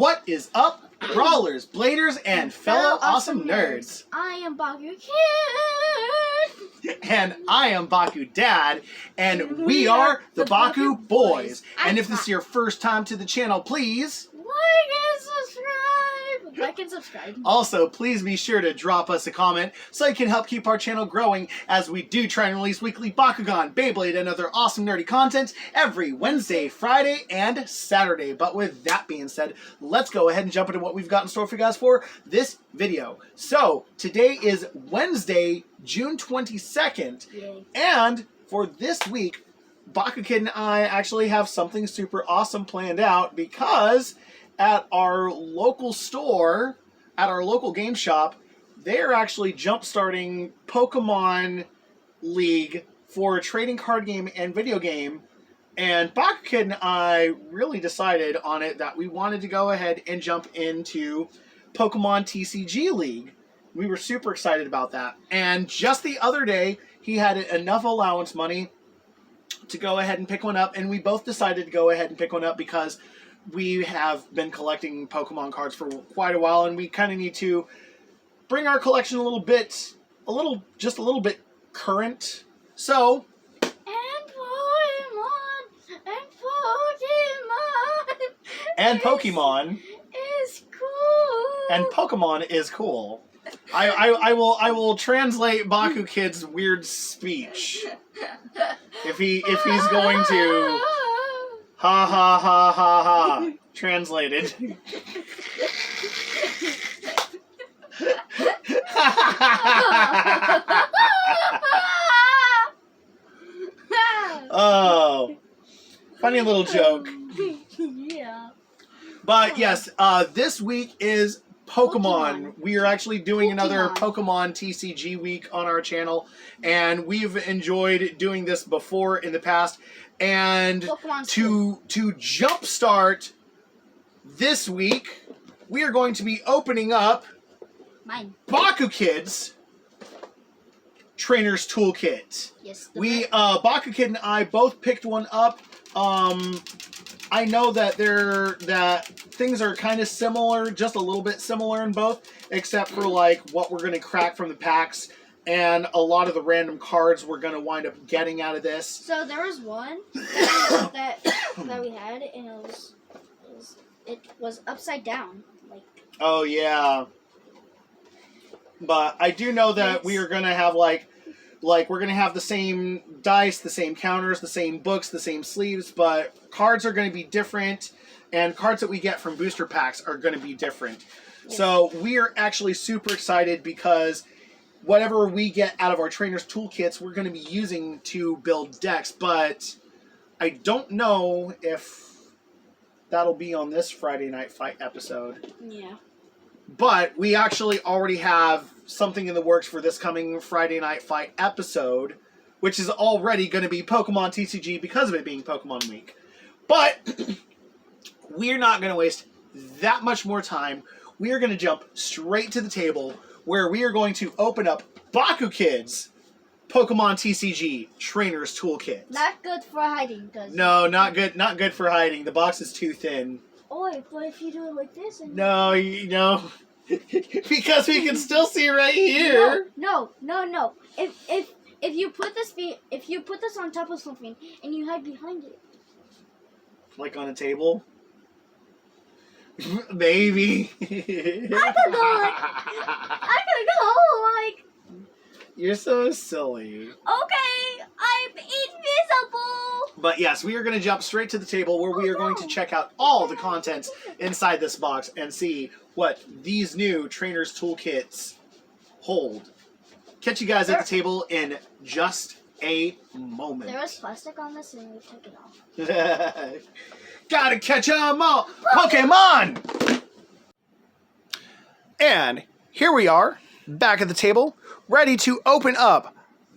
What is up, brawlers, bladers, and fellow awesome nerds? I am Baku Kid. And I am Baku Dad, and we are the Baku Boys. And if this is your first time to the channel, please Like and subscribe. Also, please be sure to drop us a comment so you can help keep our channel growing as we do try and release weekly Bakugan, Beyblade, and other awesome nerdy content every Wednesday, Friday, and Saturday. But with that being said, let's go ahead and jump into what we've got in store for you guys for this video. So, today is Wednesday, June 22nd, Yay. and for this week, Baku Kid and I actually have something super awesome planned out because at our local store, at our local game shop, they're actually jump-starting Pokemon League for a trading card game and video game. And Baku Kid and I really decided on it that we wanted to go ahead and jump into Pokemon TCG League. We were super excited about that. And just the other day, he had enough allowance money to go ahead and pick one up, and we both decided to go ahead and pick one up because we have been collecting Pokemon cards for quite a while, and we kind of need to bring our collection just a little bit current. So, and Pokemon is cool. And Pokemon is cool. I will translate Baku Kid's weird speech if he's going to. Ha ha ha ha ha. Translated. Oh. Funny little joke. Yeah. But yes, this week is Pokemon. We are actually doing another Pokemon TCG week on our channel, and we've enjoyed doing this before in the past. And to jumpstart this week, we are going to be opening up Baku Kid's Trainer's Toolkit. Yes. Baku Kid and I both picked one up. I know that things are kind of similar, just a little bit similar in both, except for like what we're going to crack from the packs and a lot of the random cards we're going to wind up getting out of this. So there was one that we had, and it was upside down. Oh yeah. But I do know that we are going to have like we're going to have the same dice, the same counters, the same books, the same sleeves, but cards are going to be different, and cards that we get from booster packs are going to be different. Yeah. So we are actually super excited because whatever we get out of our Trainer's Toolkits, we're going to be using to build decks, but I don't know if that'll be on this Friday Night Fight episode. Yeah. But we actually already have something in the works for this coming Friday Night Fight episode, which is already going to be Pokemon TCG because of it being Pokemon Week. But we're not going to waste that much more time. We are going to jump straight to the table where we are going to open up Baku Kid's Pokemon TCG Trainer's Toolkit. Not good for hiding. No, not good. Not good for hiding. The box is too thin. Oh, but if you do it like this, and no, because we can still see right here. No. If you put this on top of something and you hide behind it, like on a table, maybe. I could go. You're so silly. Okay, I'm invisible. But yes, we are going to jump straight to the table where we are going to check out all the contents inside this box and see what these new Trainer's Toolkits hold. Catch you guys at the table in just a moment. There was plastic on this and we took it off. Gotta catch 'em all! Pokemon! And here we are, back at the table, ready to open up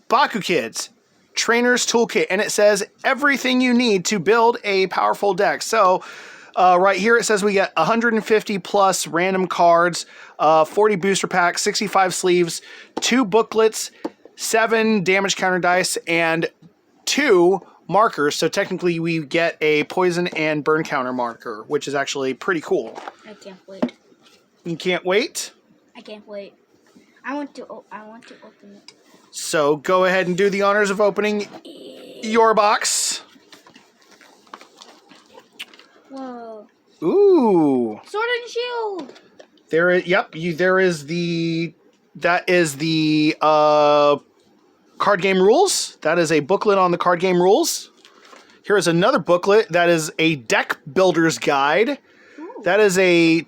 Baku Kid's Trainer's Toolkit, and it says everything you need to build a powerful deck. So right here it says we get 150 plus random cards, 40 booster packs, 65 sleeves, 2 booklets, 7 damage counter dice, and 2 markers. So technically we get a poison and burn counter marker, which is actually pretty cool. I can't wait. You can't wait? I can't wait. I want to open it. So go ahead and do the honors of opening your box. Whoa. Ooh. Sword and Shield. There is, yep, there is that is the card game rules. That is a booklet on the card game rules. Here is another booklet that is a deck builder's guide. Ooh. That is a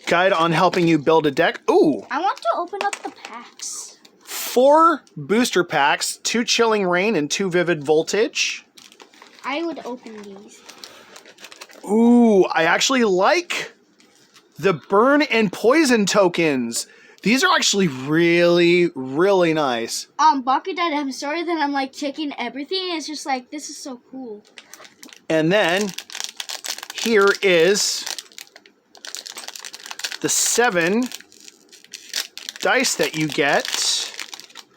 guide on helping you build a deck. Ooh. I want to open up the packs. 4 booster packs, 2 Chilling Rain and 2 Vivid Voltage. I would open these. Ooh, I actually like the burn and poison tokens. These are actually really, really nice. Bakudad, I'm sorry that I'm like checking everything. It's just like, this is so cool. And then here is the 7 dice that you get.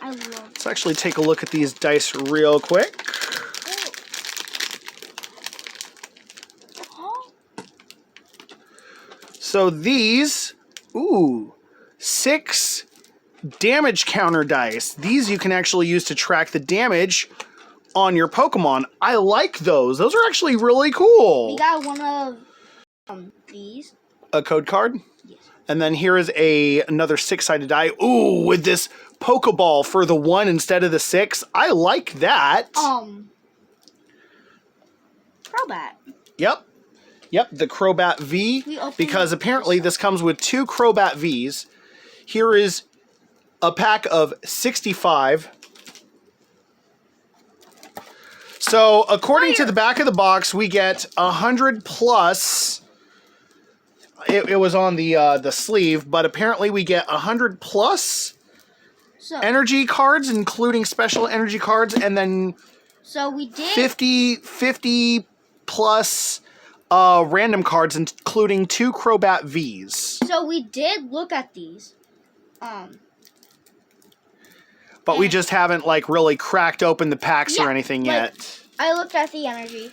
I love it. Let's actually take a look at these dice real quick. So these, 6 damage counter dice. These you can actually use to track the damage on your Pokemon. I like those. Those are actually really cool. We got one of these. A code card? Yes. And then here is another 6-sided die. Ooh, with this Pokeball for the 1 instead of the 6. I like that. Crobat. Yep, the Crobat V, because apparently this comes with 2 Crobat Vs. Here is a pack of 65. So, according to the back of the box, we get 100 plus. It was on the sleeve, but apparently we get 100 plus energy cards, including special energy cards, and then we did 50 plus random cards, including 2 Crobat Vs. So we did look at these. But we just haven't like really cracked open the packs or anything yet. I looked at the energy,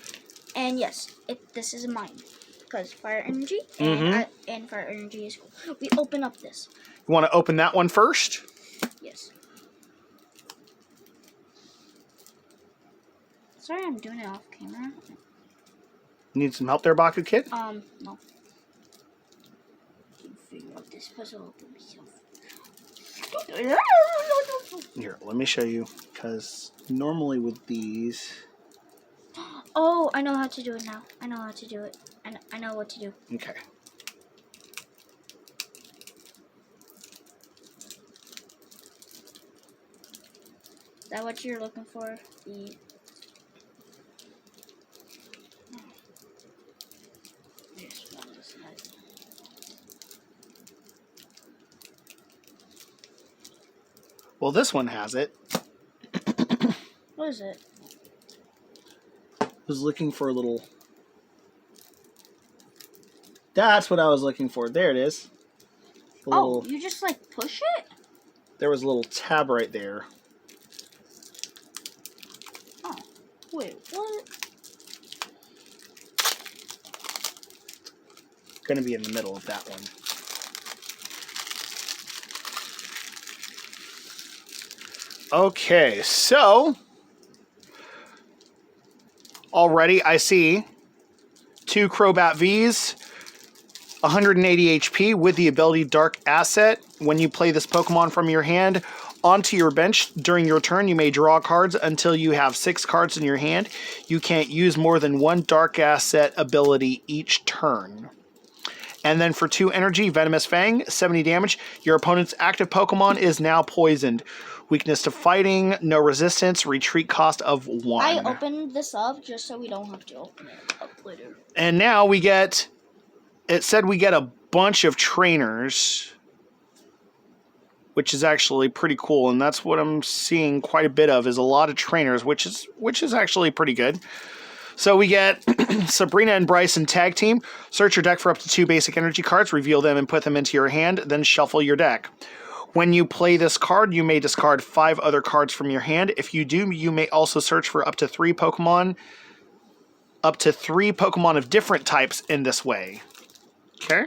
and yes, this is mine. Because fire energy and fire energy is cool. We open up this. You want to open that one first? Yes. Sorry, I'm doing it off camera. Need some help there, Baku Kid? No. I can figure out this puzzle for myself. Here, let me show you. Because normally with these... Oh, I know how to do it now. I know how to do it. I know what to do. Okay. Is that what you're looking for? The... Well, this one has it. What is it? I was looking for a little... That's what I was looking for. There it is. Oh, you just like push it? There was a little tab right there. Oh, wait, what? Going to be in the middle of that one. Okay, so already I see 2 Crobat Vs, 180 HP with the ability Dark Asset. When you play this Pokemon from your hand onto your bench during your turn, you may draw cards until you have 6 cards in your hand. You can't use more than 1 Dark Asset ability each turn. And then for 2 energy, Venomous Fang, 70 damage. Your opponent's active Pokemon is now poisoned. Weakness to fighting, no resistance, retreat cost of 1. I opened this up just so we don't have to open it up later. And now we get, it said we get a bunch of trainers, which is actually pretty cool. And that's what I'm seeing quite a bit of, is a lot of trainers, which is actually pretty good. So we get Sabrina and Bryson tag team. Search your deck for up to 2 basic energy cards, reveal them and put them into your hand, then shuffle your deck. When you play this card, you may discard 5 other cards from your hand. If you do, you may also search for up to 3 Pokemon of different types in this way. Okay.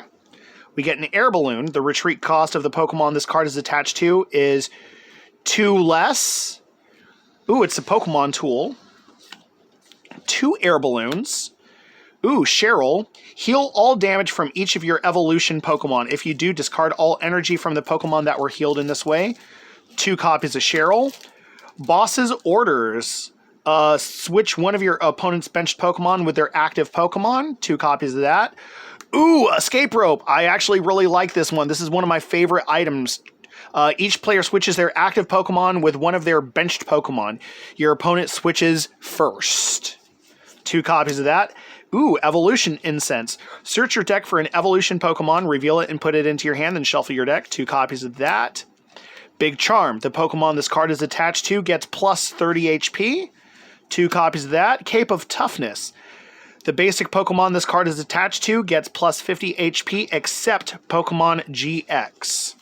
We get an air balloon. The retreat cost of the Pokemon this card is attached to is 2 less. Ooh, it's a Pokemon tool. 2 air balloons. Ooh, Cheryl. Heal all damage from each of your evolution Pokemon. If you do, discard all energy from the Pokemon that were healed in this way. 2 copies of Cheryl. Boss's Orders. Switch one of your opponent's benched Pokemon with their active Pokemon. 2 copies of that. Ooh, Escape Rope. I actually really like this one. This is one of my favorite items. Each player switches their active Pokemon with one of their benched Pokemon. Your opponent switches first. 2 copies of that. Ooh, Evolution Incense. Search your deck for an evolution Pokemon, reveal it, and put it into your hand, then shuffle your deck. 2 copies of that. Big Charm. The Pokemon this card is attached to gets plus 30 HP. 2 copies of that. Cape of Toughness. The basic Pokemon this card is attached to gets plus 50 HP, except Pokemon GX.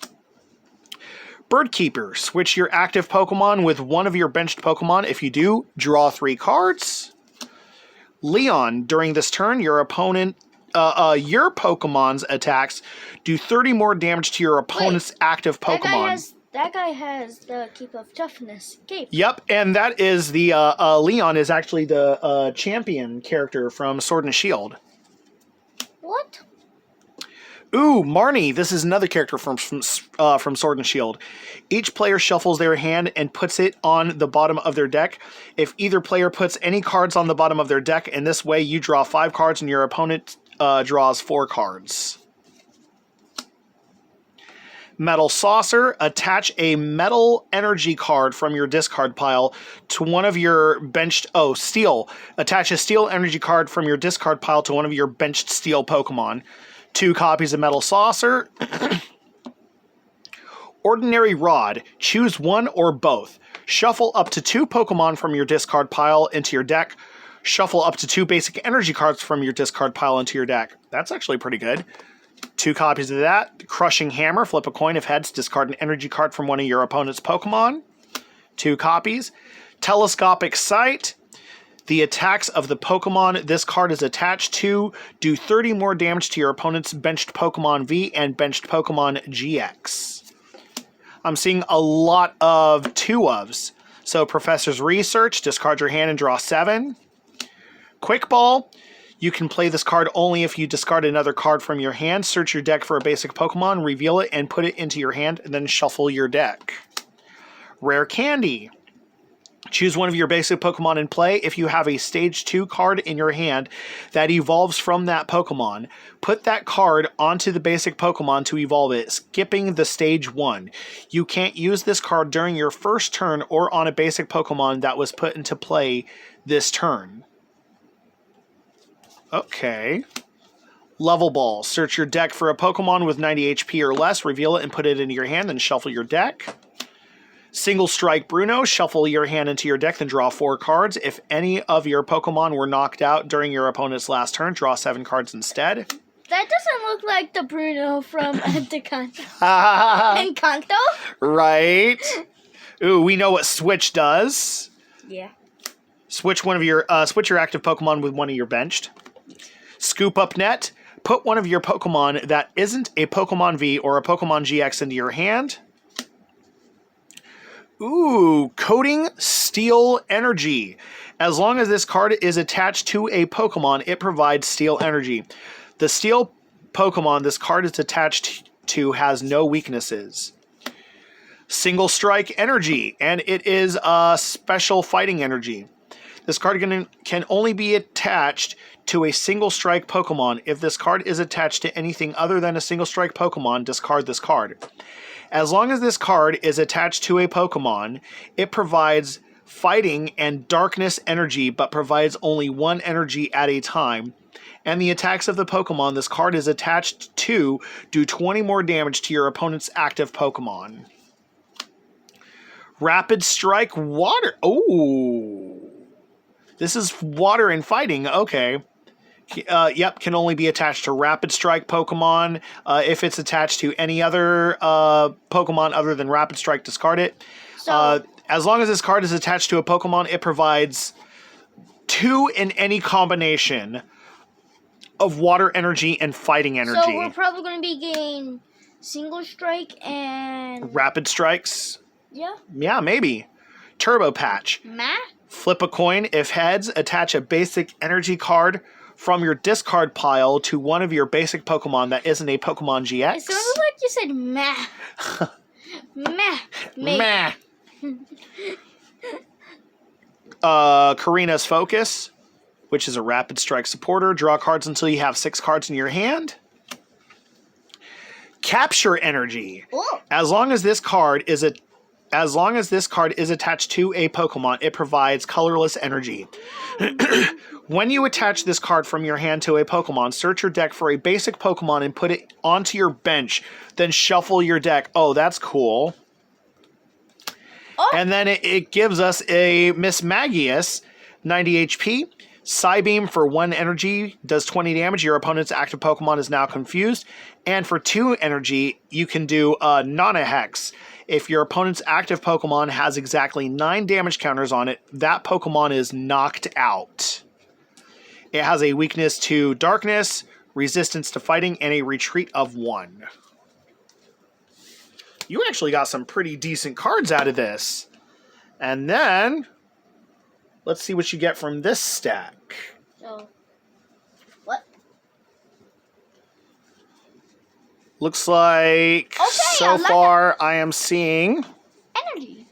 Birdkeeper. Switch your active Pokemon with one of your benched Pokemon. If you do, draw 3 cards. Leon, during this turn, your Pokemon's attacks do 30 more damage to your opponent's active Pokemon. That guy has the Keep of Toughness cape. Yep, and that is the Leon is actually the champion character from Sword and Shield. What? Ooh, Marnie. This is another character from Sword and Shield. Each player shuffles their hand and puts it on the bottom of their deck. If either player puts any cards on the bottom of their deck, in this way you draw 5 cards and your opponent draws 4 cards. Metal Saucer. Attach a metal energy card from your discard pile to one of your benched... Oh, Steel. Attach a steel energy card from your discard pile to one of your benched steel Pokemon. 2 copies of Metal Saucer. Ordinary Rod. Choose one or both. Shuffle up to 2 Pokemon from your discard pile into your deck. Shuffle up to 2 basic energy cards from your discard pile into your deck. That's actually pretty good. 2 copies of that. Crushing Hammer. Flip a coin. If heads, discard an energy card from one of your opponent's Pokemon. 2 copies. Telescopic Sight. The attacks of the Pokemon this card is attached to do 30 more damage to your opponent's benched Pokemon V and benched Pokemon GX. I'm seeing a lot of 2-ofs. So Professor's Research, discard your hand and draw 7. Quick Ball. You can play this card only if you discard another card from your hand. Search your deck for a basic Pokemon, reveal it, and put it into your hand, and then shuffle your deck. Rare Candy. Choose one of your basic Pokemon in play. If you have a Stage 2 card in your hand that evolves from that Pokemon, put that card onto the basic Pokemon to evolve it, skipping the Stage 1. You can't use this card during your first turn or on a basic Pokemon that was put into play this turn. Okay. Level Ball. Search your deck for a Pokemon with 90 HP or less, reveal it and put it into your hand, then shuffle your deck. Single Strike Bruno. Shuffle your hand into your deck, then draw 4 cards. If any of your Pokemon were knocked out during your opponent's last turn, draw 7 cards instead. That doesn't look like the Bruno from Encanto. Right. Ooh, we know what Switch does. Yeah. Switch your active Pokemon with one of your benched. Scoop Up Net. Put one of your Pokemon that isn't a Pokemon V or a Pokemon GX into your hand. Ooh, Coating Steel Energy. As long as this card is attached to a Pokemon, it provides Steel Energy. The Steel Pokemon this card is attached to has no weaknesses. Single Strike Energy, and it is a special fighting energy. This card can only be attached to a Single Strike Pokemon. If this card is attached to anything other than a Single Strike Pokemon, discard this card. As long as this card is attached to a Pokemon, it provides fighting and darkness energy, but provides only 1 energy at a time. And the attacks of the Pokemon this card is attached to do 20 more damage to your opponent's active Pokemon. Rapid Strike Water. Oh, this is water and fighting. Okay. Yep, can only be attached to Rapid Strike Pokemon. If it's attached to any other Pokemon other than Rapid Strike, discard it. So, As long as this card is attached to a Pokemon, it provides 2 in any combination of Water Energy and Fighting Energy. so we're probably going to be getting Single Strike and... Rapid Strikes? Yeah. Yeah, maybe. Turbo Patch. Meh? Flip a coin. If heads, attach a basic energy card from your discard pile to one of your basic Pokemon that isn't a Pokemon GX. It sounded like you said meh. Meh. Maybe. Meh. Karina's Focus, which is a Rapid Strike supporter. Draw cards until you have 6 cards in your hand. Capture Energy. Ooh. As long as this card is attached to a Pokemon, it provides colorless energy. When you attach this card from your hand to a Pokemon, search your deck for a basic Pokemon and put it onto your bench. Then shuffle your deck. Oh, that's cool. Oh. And then it gives us a Miss Magius, 90 HP. Psybeam for 1 energy does 20 damage. Your opponent's active Pokemon is now confused. And for 2 energy, you can do Nana Hex. If your opponent's active Pokemon has exactly 9 damage counters on it, that Pokemon is knocked out. It has a weakness to darkness, resistance to fighting, and a retreat of 1. You actually got some pretty decent cards out of this. And then, let's see what you get from this stack. So, what? Looks like, so far, I am seeing Energy.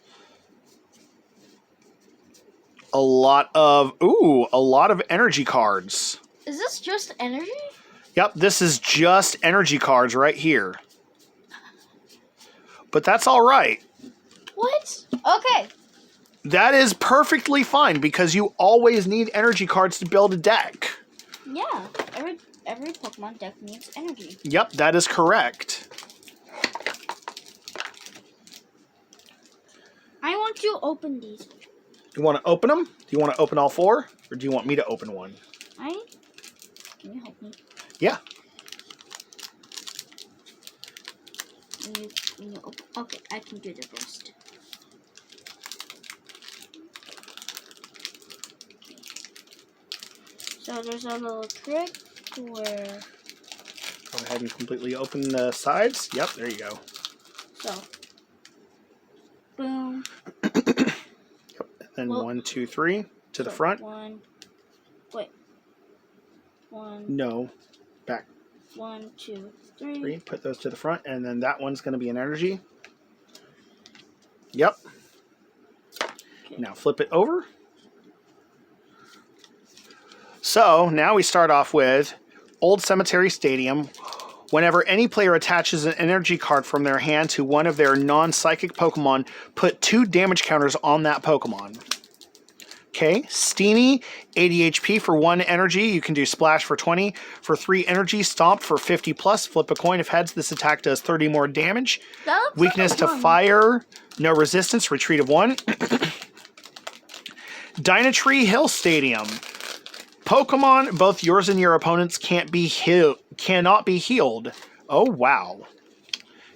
a lot of energy cards. Is this just energy? Yep, this is just energy cards right here. But that's all right. What? Okay. That is perfectly fine because you always need energy cards to build a deck. Yeah. Every Pokemon deck needs energy. Yep, that is correct. I want to open these. You want to open them? Do you want to open all 4? Or do you want me to open one? Can you help me? Yeah. When you open, okay, I can do the rest. So there's a little trick where... Go ahead and completely open the sides. Yep, there you go. So, boom. Yep. And then 1, 2, 3 to the front. 1. Wait. 1. No. Back. 1, 2, 3. 3. Put those to the front. And then that one's going to be an energy. Yep. Okay. Now flip it over. So now we start off with Old Cemetery Stadium. Whenever any player attaches an energy card from their hand to one of their non-psychic Pokemon, put 2 damage counters on that Pokemon. Okay, Steamy, 80 HP for 1 energy. You can do Splash for 20. For 3 energy, Stomp for 50 plus. Flip a coin. If heads, this attack does 30 more damage. Weakness to fire, no resistance, retreat of 1. Dynatree Hill Stadium. Pokemon, both yours and your opponent's cannot be healed. Oh, wow.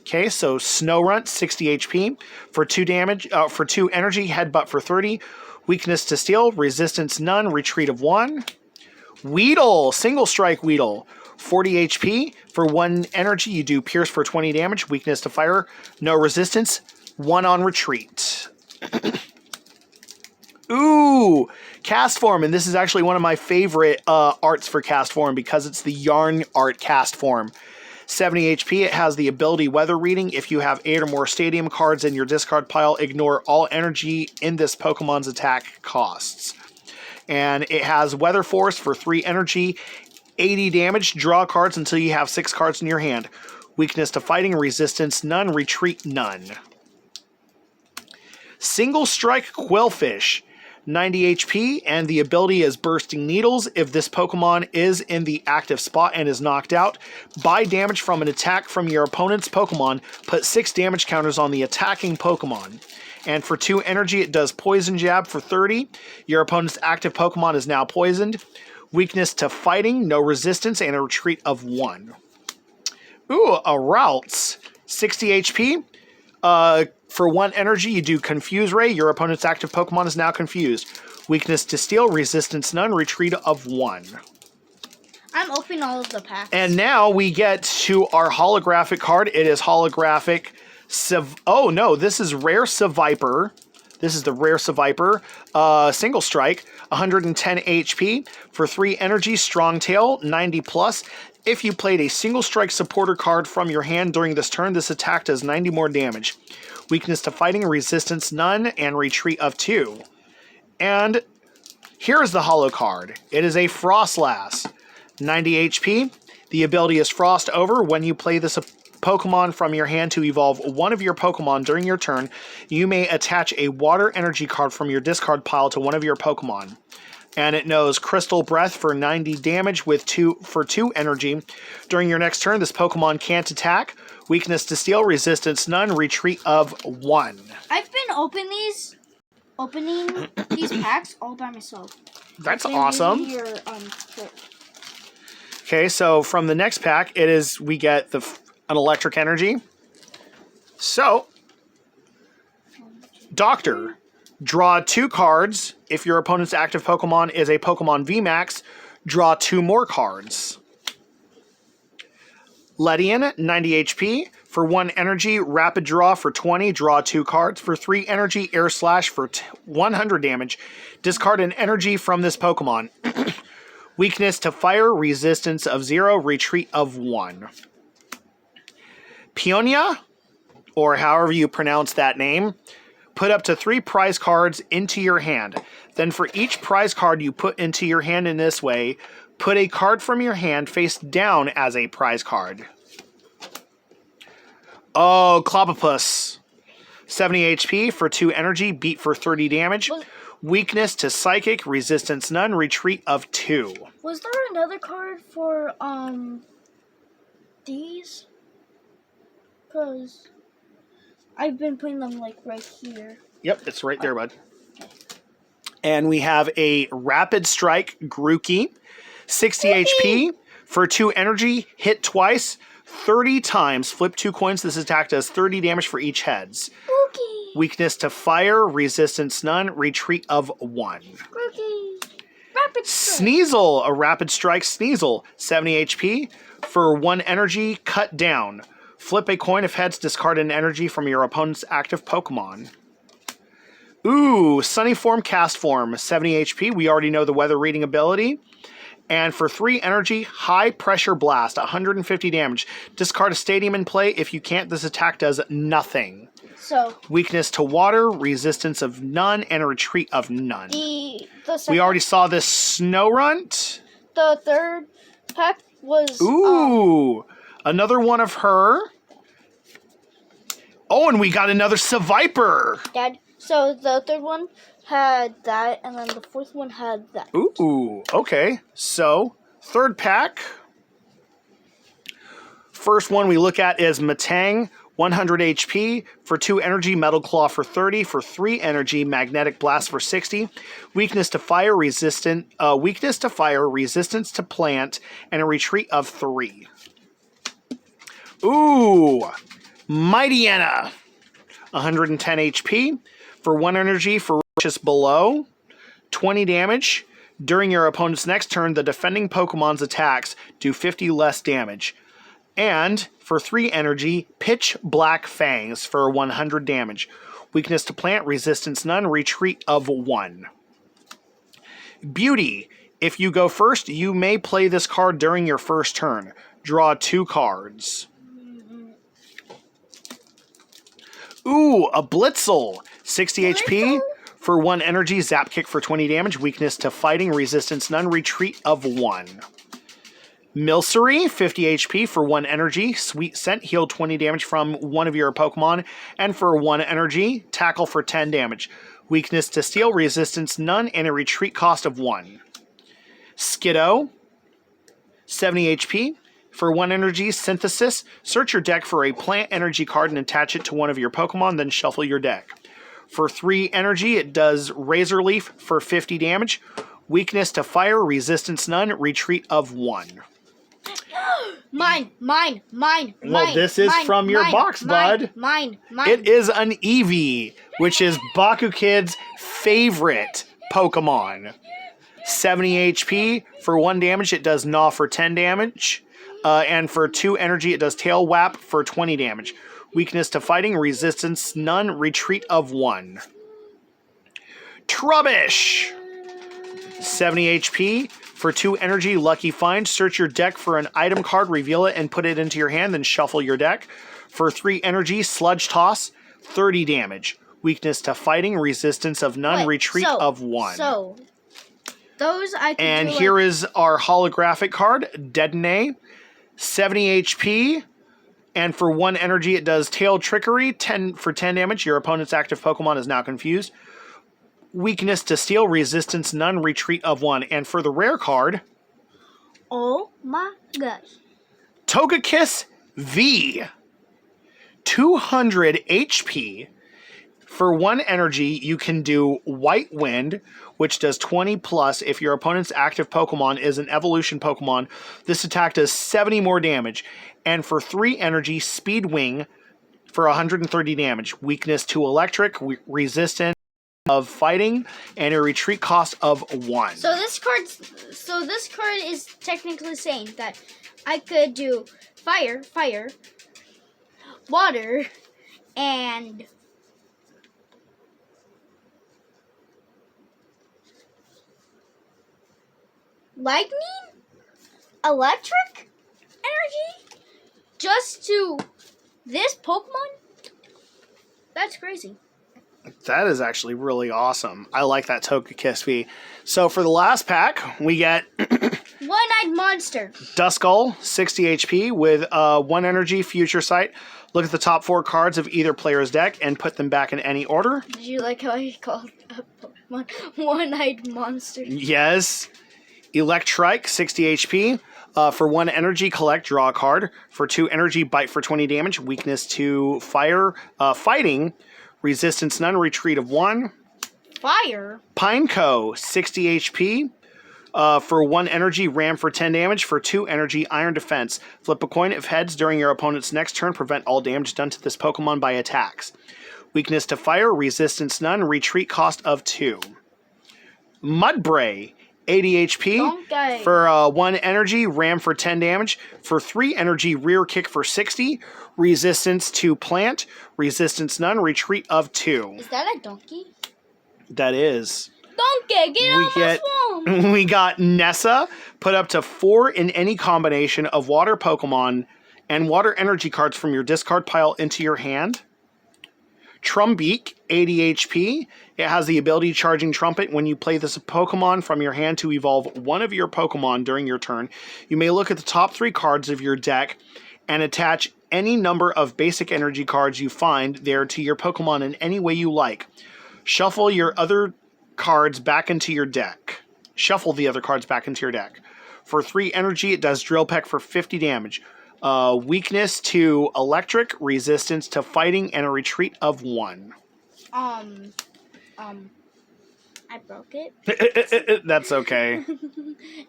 Okay, so Snorunt, 60 HP. For 2 damage, for 2 energy, Headbutt for 30. Weakness to Steel, resistance none, retreat of 1. Weedle, Single Strike Weedle, 40 HP. For 1 energy, you do Pierce for 20 damage. Weakness to Fire, no resistance, 1 on retreat. Ooh, Cast Form, and this is actually one of my favorite arts for Cast Form because it's the Yarn Art Cast Form. 70 HP, it has the ability Weather Reading. If you have 8 or more Stadium cards in your discard pile, ignore all energy in this Pokemon's attack costs. And it has Weather Force for 3 energy, 80 damage, draw cards until you have 6 cards in your hand. Weakness to Fighting, resistance none, retreat none. Single Strike Quillfish, 90 HP, and the ability is Bursting Needles. If this Pokemon is in the active spot and is knocked out, buy damage from an attack from your opponent's Pokemon, put 6 damage counters on the attacking Pokemon. And for 2 energy, it does Poison Jab for 30. Your opponent's active Pokemon is now poisoned. Weakness to fighting, no resistance, and a retreat of 1. Ooh, a Routes. 60 HP. For 1 energy, you do Confuse Ray. Your opponent's active Pokemon is now confused. Weakness to Steel, resistance none, retreat of 1. I'm opening all of the packs. And now we get to our holographic card. It is holographic. Oh no, this is Rare Seviper. This is the Rare Seviper. Single Strike, 110 HP. For 3 energy, Strong Tail, 90 plus. If you played a Single Strike supporter card from your hand during this turn, this attack does 90 more damage. Weakness to fighting, resistance none, and retreat of 2. And here's the holo card. It is a Frostlass. 90 HP. The ability is Frost Over. When you play this Pokemon from your hand to evolve one of your Pokemon during your turn, you may attach a Water Energy card from your discard pile to one of your Pokemon. And it knows Crystal Breath for 90 damage with 2 energy. During your next turn, this Pokemon can't attack. Weakness to Steel, resistance none, retreat of 1. I've been opening these packs all by myself. That's awesome. Your, Okay, so from the next pack, we get an Electric Energy. So, Doctor, draw 2 cards. If your opponent's active Pokemon is a Pokemon VMAX, draw 2 more cards. Ledian, 90 HP. For 1 energy, Rapid Draw for 20, draw 2 cards. For 3 energy, Air Slash for 100 damage. Discard an energy from this Pokemon. Weakness to fire, resistance of 0, retreat of 1. Peonia, or however you pronounce that name, put up to 3 prize cards into your hand. Then for each prize card you put into your hand in this way, put a card from your hand face down as a prize card. Oh, Clobbopus. 70 HP for 2 energy, beat for 30 damage. Weakness to Psychic, resistance none, retreat of 2. Was there another card for these? Because I've been putting them like right here. Yep, it's right there, bud. And we have a Rapid Strike Grookey, 60 HP for 2 energy, hit twice, 30 times, flip 2 coins. This attack does 30 damage for each heads. Grookey. Weakness to fire, resistance none, retreat of 1. Grookey. Rapid Strike. Sneasel, a Rapid Strike Sneasel, 70 HP for 1 energy, cut down. Flip a coin if heads, discard an energy from your opponent's active Pokemon. Ooh, Sunny Form, Cast Form, 70 HP. We already know the weather reading ability. And for 3 energy, High Pressure Blast, 150 damage. Discard a Stadium in play. If you can't, this attack does nothing. So Weakness to water, resistance of none, and a retreat of none. we already saw this Snorunt. The third pack was Ooh, another one of her. Oh, and we got another Seviper. Dad. So the third one had that, and then the fourth one had that. Ooh, okay. So, third pack. First one we look at is Matang, 100 HP. For 2 energy, Metal Claw for 30. For 3 energy, Magnetic Blast for 60. Weakness to fire, resistance to plant, and a retreat of 3. Ooh, Mightyena, 110 HP. For 1 energy, Ferocious Below, 20 damage. During your opponent's next turn, the defending Pokemon's attacks do 50 less damage. And for 3 energy, Pitch Black Fangs for 100 damage. Weakness to plant, resistance none, retreat of 1. Beauty. If you go first, you may play this card during your first turn. Draw 2 cards. Ooh, a Blitzel. 60 HP. For 1 energy, Zap Kick for 20 damage. Weakness to fighting, resistance none, retreat of 1. Milcery, 50 HP. For 1 energy, Sweet Scent, heal 20 damage from one of your Pokemon. And for 1 energy, Tackle for 10 damage. Weakness to Steel, resistance none, and a retreat cost of 1. Skiddo, 70 HP. For 1 energy, Synthesis, search your deck for a plant energy card and attach it to one of your Pokemon, then shuffle your deck. For 3 energy, it does Razor Leaf for 50 damage. Weakness to fire, resistance none, retreat of 1. Mine. Well, this is from your box, bud. Mine. It is an Eevee, which is Bakukid's favorite Pokemon. 70 HP. For 1 damage, it does Gnaw for 10 damage. And for 2 energy, it does Tail Whap for 20 damage. Weakness to fighting, resistance none, retreat of 1. Trubbish. 70 HP. For 2 energy, Lucky Find. Search your deck for an item card, reveal it, and put it into your hand, then shuffle your deck. For 3 energy, Sludge Toss, 30 damage. Weakness to fighting, resistance of none, retreat of 1. So, those I can And do here is our holographic card, Dedenne. 70 HP. And for 1 energy, it does Tail Trickery, 10 for 10 damage. Your opponent's active Pokemon is now confused. Weakness to Steel, resistance none, retreat of 1. And for the rare card, Oh my gosh. Togekiss V. 200 HP. For 1 energy, you can do White Wind, which does 20 plus. If your opponent's active Pokemon is an evolution Pokemon, this attack does 70 more damage. And for 3 energy, Speed Wing for 130 damage. Weakness to Electric, resistance of fighting, and a retreat cost of 1. So this card is technically saying that I could do fire, water, and lightning, electric energy, just to this Pokemon. That's crazy. That is actually really awesome. I like that Togekiss V. So for the last pack, we get One-Eyed Monster. Duskull, 60 HP with 1 energy, Future Sight. Look at the top 4 cards of either player's deck and put them back in any order. Did you like how he called a Pokemon One-Eyed Monster? Yes. Electrike, 60 HP. For 1 energy, collect, draw a card. For 2 energy, bite for 20 damage. Weakness to fire, fighting. Resistance none, retreat of 1. Fire? Pineco, 60 HP. For 1 energy, ram for 10 damage. For 2 energy, iron defense. Flip a coin. If heads during your opponent's next turn, prevent all damage done to this Pokemon by attacks. Weakness to fire, resistance none, retreat cost of 2. Mudbray, 80 HP. Donkey. For 1 energy, ram for 10 damage. For 3 energy, rear kick for 60. Resistance to plant, resistance none, retreat of 2. Is that a donkey? That is. Donkey, get out of my swamp! We got Nessa, put up to 4 in any combination of water Pokemon and water energy cards from your discard pile into your hand. Trumbeak, 80 HP. It has the ability Charging Trumpet. When you play this Pokemon from your hand to evolve one of your Pokemon during your turn, you may look at the top 3 cards of your deck and attach any number of basic energy cards you find there to your Pokemon in any way you like. Shuffle your other cards back into your deck. Shuffle the other cards back into your deck. For 3 energy, it does Drill Peck for 50 damage. Weakness to electric, resistance to fighting, and a retreat of 1. I broke it. That's okay.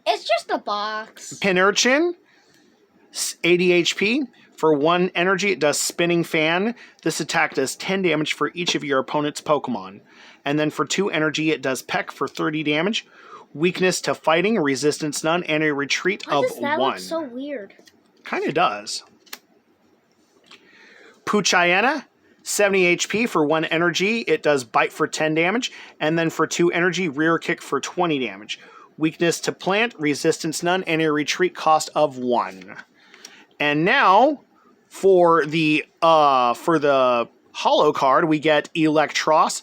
It's just a box. Pinurchin, 80 HP. For 1 energy, it does Spinning Fan. This attack does 10 damage for each of your opponent's Pokemon. And then for 2 energy, it does Peck for 30 damage. Weakness to fighting, resistance none, and a retreat of 1. Why does that look so weird? Kind of does. Poochyena, 70 HP. For 1 energy, it does Bite for 10 damage. And then for 2 energy, Rear Kick for 20 damage. Weakness to plant, resistance none, and a retreat cost of 1. And now, for the holo card, we get Electros,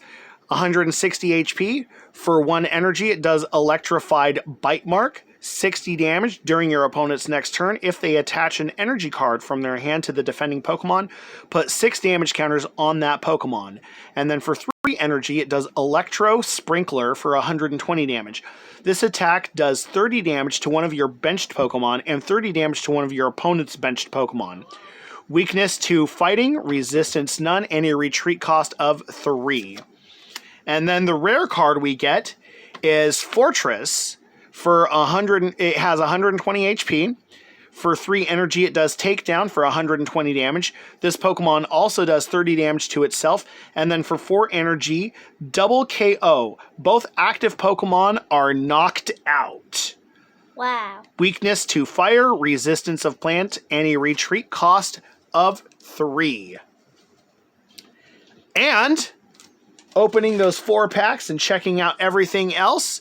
160 HP. For 1 energy, it does Electrified Bite Mark, 60 damage during your opponent's next turn. If they attach an energy card from their hand to the defending Pokemon, put 6 damage counters on that Pokemon. And then for 3 energy, it does Electro Sprinkler for 120 damage. This attack does 30 damage to one of your benched Pokemon and 30 damage to one of your opponent's benched Pokemon. Weakness to fighting, resistance none, and a retreat cost of 3. And then the rare card we get is Fortress. For 100, it has 120 HP. For 3 energy, it does Takedown for 120 damage. This Pokemon also does 30 damage to itself. And then for 4 energy, double KO. Both active Pokemon are knocked out. Wow. Weakness to fire, resistance of plant, and a retreat cost of 3. And opening those 4 packs and checking out everything else.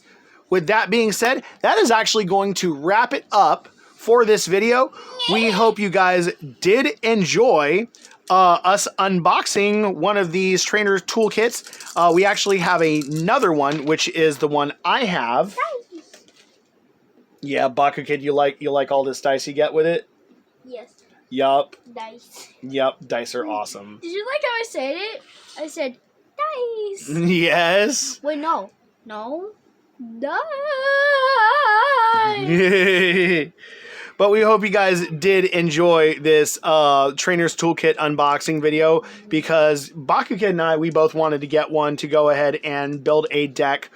With that being said, that is actually going to wrap it up for this video. We hope you guys did enjoy us unboxing one of these trainer toolkits. We actually have another one, which is the one I have. Yeah, Baku Kid, you like all this dice you get with it? Yes. Yup. Dice. Yup, dice are awesome. Did you like how I said it? I said dice. Yes. Wait, no. No. Dice. But we hope you guys did enjoy this Trainer's Toolkit unboxing video, because Baku Kid and I, we both wanted to get one to go ahead and build a deck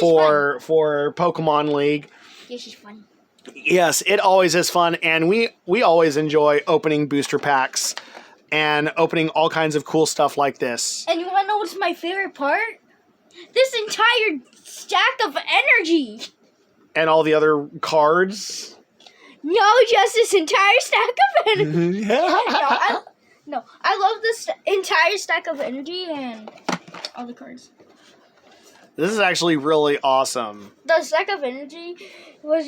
for Pokemon League. This is funny. Yes, it always is fun, and we always enjoy opening booster packs and opening all kinds of cool stuff like this. And you want to know what's my favorite part? This entire stack of energy. And all the other cards. No, just this entire stack of energy. I love this entire stack of energy and all the cards. This is actually really awesome. The stack of energy was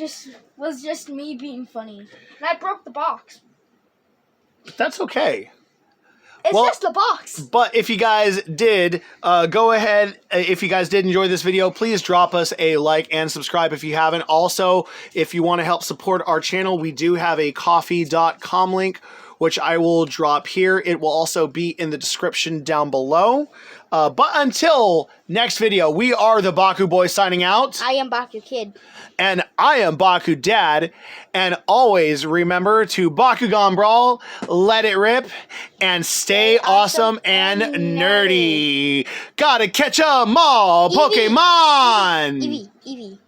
just me being funny. And I broke the box. That's okay. It's just the box. But if you guys did, go ahead. If you guys did enjoy this video, please drop us a like and subscribe if you haven't. Also, if you want to help support our channel, we do have a coffee.com link, which I will drop here. It will also be in the description down below. But until next video, we are the Baku Boys signing out. I am Baku Kid. And I am Baku Dad. And always remember to Bakugan Brawl, let it rip, and stay awesome and nerdy. Gotta catch 'em all, Pokemon! Eevee.